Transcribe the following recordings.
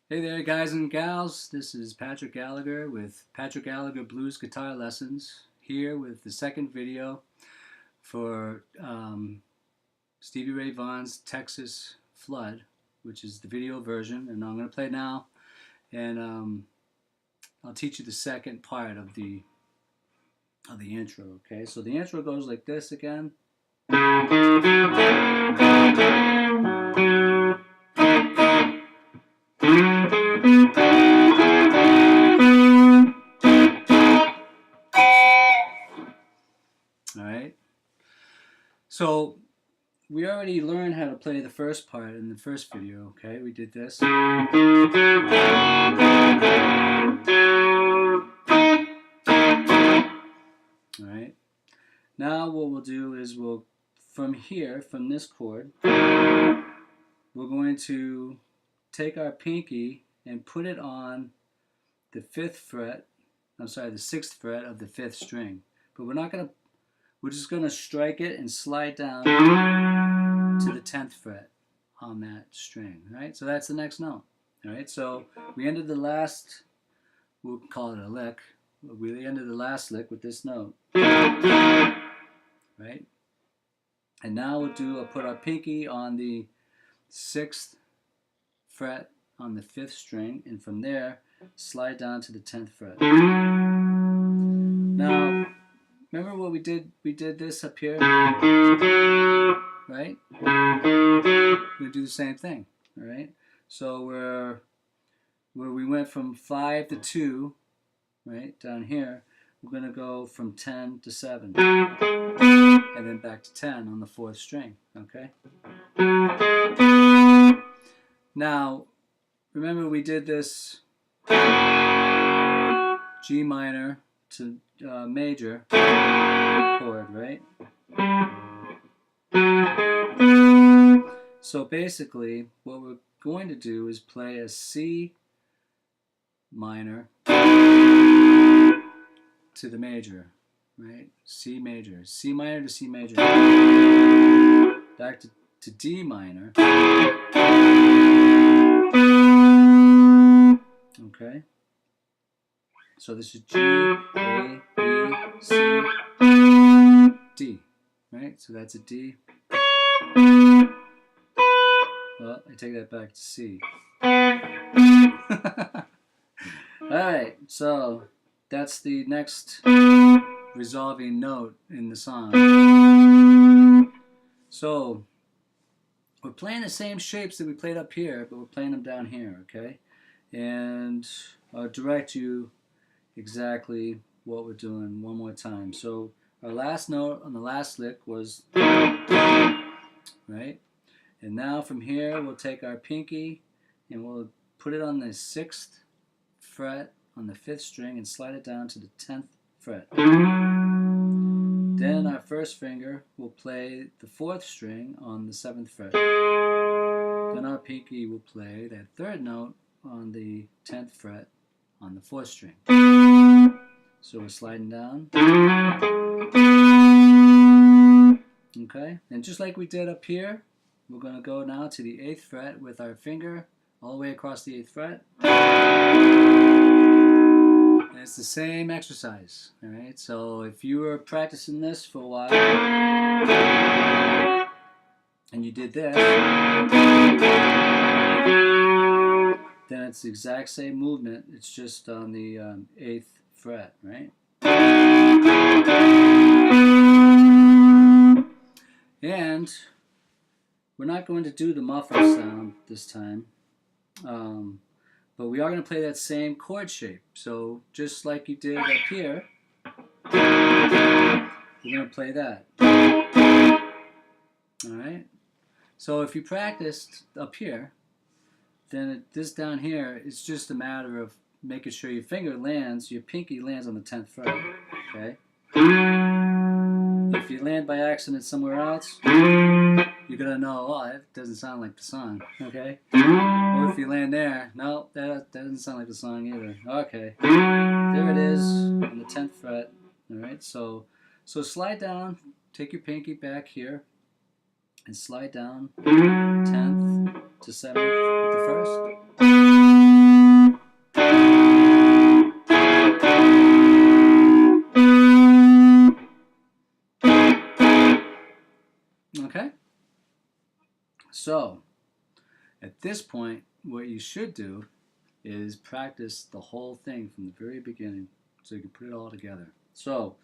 Hey there, guys and gals. This is Patrick Gallagher with Patrick Gallagher Blues Guitar Lessons, here with the second video for Stevie Ray Vaughan's Texas Flood, which is the video version, and I'm going to play now, and I'll teach you the second part of the intro. Okay, so the intro goes like this again. Alright, so we already learned how to play the first part in the first video, okay? We did this. Alright, now what we'll do is from this chord, we're going to take our pinky and put it on the 6th fret of the 5th string. But we're just going to strike it and slide down to the 10th fret on that string, right? So that's the next note, all right? So we ended the last, we'll call it a lick, we ended the last lick with this note, right? And now I'll put our pinky on the 6th fret on the 5th string, and from there, slide down to the 10th fret. Now, remember what we did? We did this up here, right? We're going to do the same thing, all right? So where we went from 5 to 2, right, down here, we're going to go from 10 to 7, and then back to 10 on the 4th string, okay? Now, remember we did this G minor to major chord, right? So basically, what we're going to do is play a C minor to the major, right? C major, C minor to C major, back to D minor, okay? So this is G, A, B, C, D, right? So that's a D. Well, I take that back to C. Alright, so that's the next resolving note in the song. So we're playing the same shapes that we played up here, but we're playing them down here, okay? And I'll direct you exactly what we're doing one more time. So our last note on the last lick was, right? And now from here we'll take our pinky and we'll put it on the 6th fret on the 5th string and slide it down to the 10th fret. Then our first finger will play the 4th string on the 7th fret. Then our pinky will play that 3rd note on the 10th fret on the 4th string. So we're sliding down. Okay, and just like we did up here, we're going to go now to the 8th fret with our finger all the way across the 8th fret. And it's the same exercise, all right? So if you were practicing this for a while and you did this, then it's the exact same movement. It's just on the 8th fret, right? And we're not going to do the muffled sound this time, but we are going to play that same chord shape. So just like you did up here, we're going to play that. Alright? So if you practiced up here, then this down here, it's just a matter of making sure your pinky lands on the 10th fret, okay? If you land by accident somewhere else, you're going to know, oh, that doesn't sound like the song, okay? Or if you land there, no, that doesn't sound like the song either. Okay, there it is on the 10th fret, alright? So slide down, take your pinky back here, and slide down 10th to 7th with the first. this point, what you should do is practice the whole thing from the very beginning so you can put it all together. So,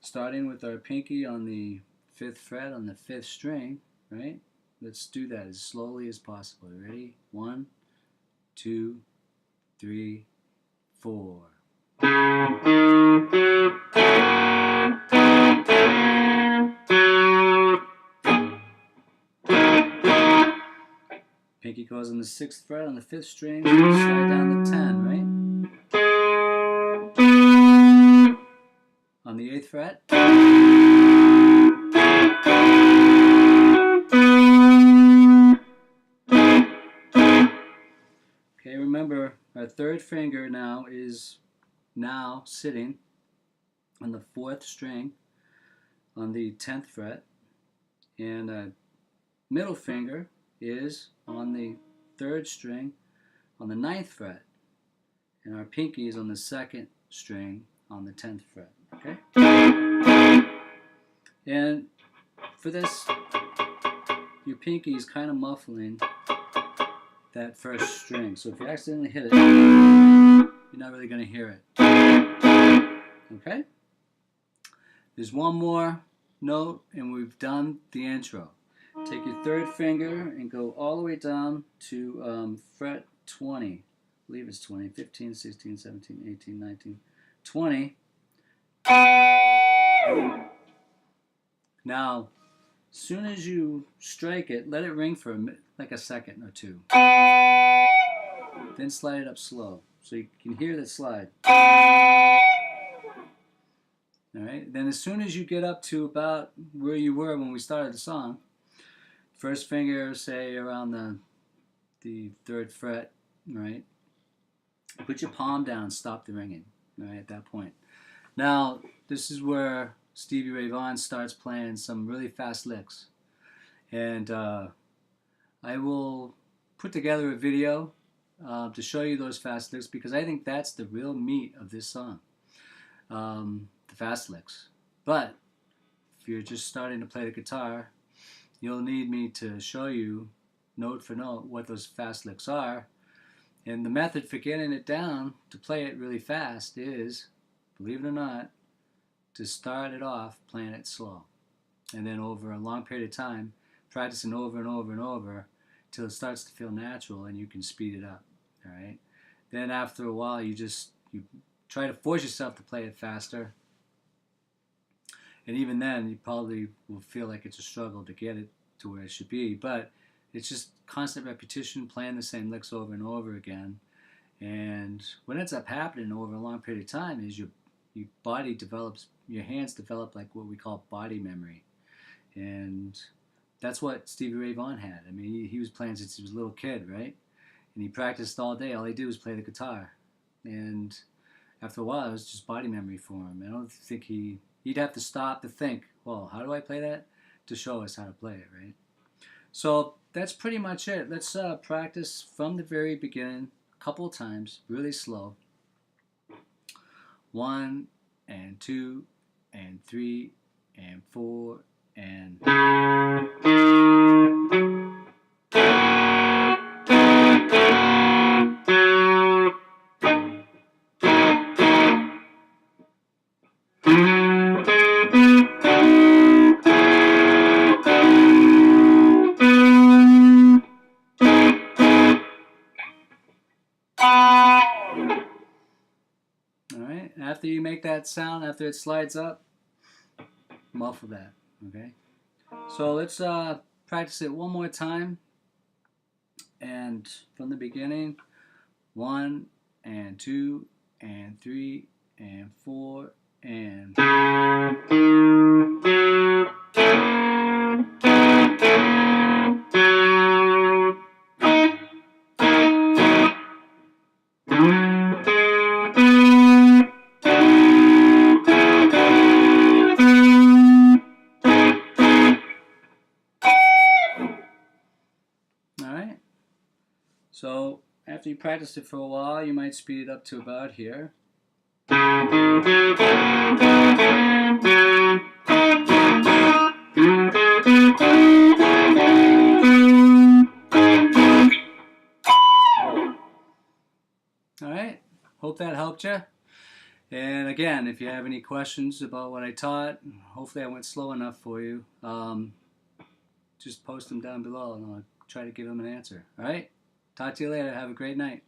starting with our pinky on the 5th fret on the 5th string, right? Let's do that as slowly as possible. Ready? 1, 2, 3, 4. Pinky goes on the 6th fret on the 5th string, slide down to 10, right? On the 8th fret. Okay, remember our 3rd finger now is sitting on the 4th string on the 10th fret, and middle finger is on the 3rd string on the 9th fret, and our pinky is on the 2nd string on the 10th fret. Okay? And for this, your pinky is kind of muffling that 1st string. So if you accidentally hit it, you're not really going to hear it. Okay? There's one more note and we've done the intro. Take your 3rd finger and go all the way down to fret 20. I believe it's 20. 15, 16, 17, 18, 19, 20. Now, as soon as you strike it, let it ring for like a second or two. Then slide it up slow so you can hear the slide. Alright, then as soon as you get up to about where you were when we started the song, 1st finger, say around the 3rd fret, right? Put your palm down, stop the ringing, right, at that point. Now, this is where Stevie Ray Vaughan starts playing some really fast licks. And I will put together a video to show you those fast licks because I think that's the real meat of this song, the fast licks. But if you're just starting to play the guitar, you'll need me to show you note for note what those fast licks are. And the method for getting it down to play it really fast is, believe it or not, to start it off playing it slow. And then over a long period of time, practicing over and over and over till it starts to feel natural and you can speed it up. All right. Then after a while, you try to force yourself to play it faster. And even then, you probably will feel like it's a struggle to get it to where it should be. But it's just constant repetition, playing the same licks over and over again. And what ends up happening over a long period of time is your body develops, your hands develop like what we call body memory. And that's what Stevie Ray Vaughan had. I mean, he was playing since he was a little kid, right? And he practiced all day. All he did was play the guitar. And after a while, it was just body memory for him. I don't think he'd have to stop to think, well, how do I play that? To show us how to play it, right? So that's pretty much it. Let's practice from the very beginning a couple of times, really slow. 1 and 2 and 3 and 4 and... Alright, after you make that sound, after it slides up, muffle that, okay? So let's practice it one more time. And from the beginning, 1 and 2 and 3 and 4 and... Alright, so after you practice it for a while, you might speed it up to about here. All right, hope that helped you. And again, if you have any questions about what I taught, hopefully I went slow enough for you, just post them down below and I'll try to give them an answer. All right, talk to you later. Have a great night.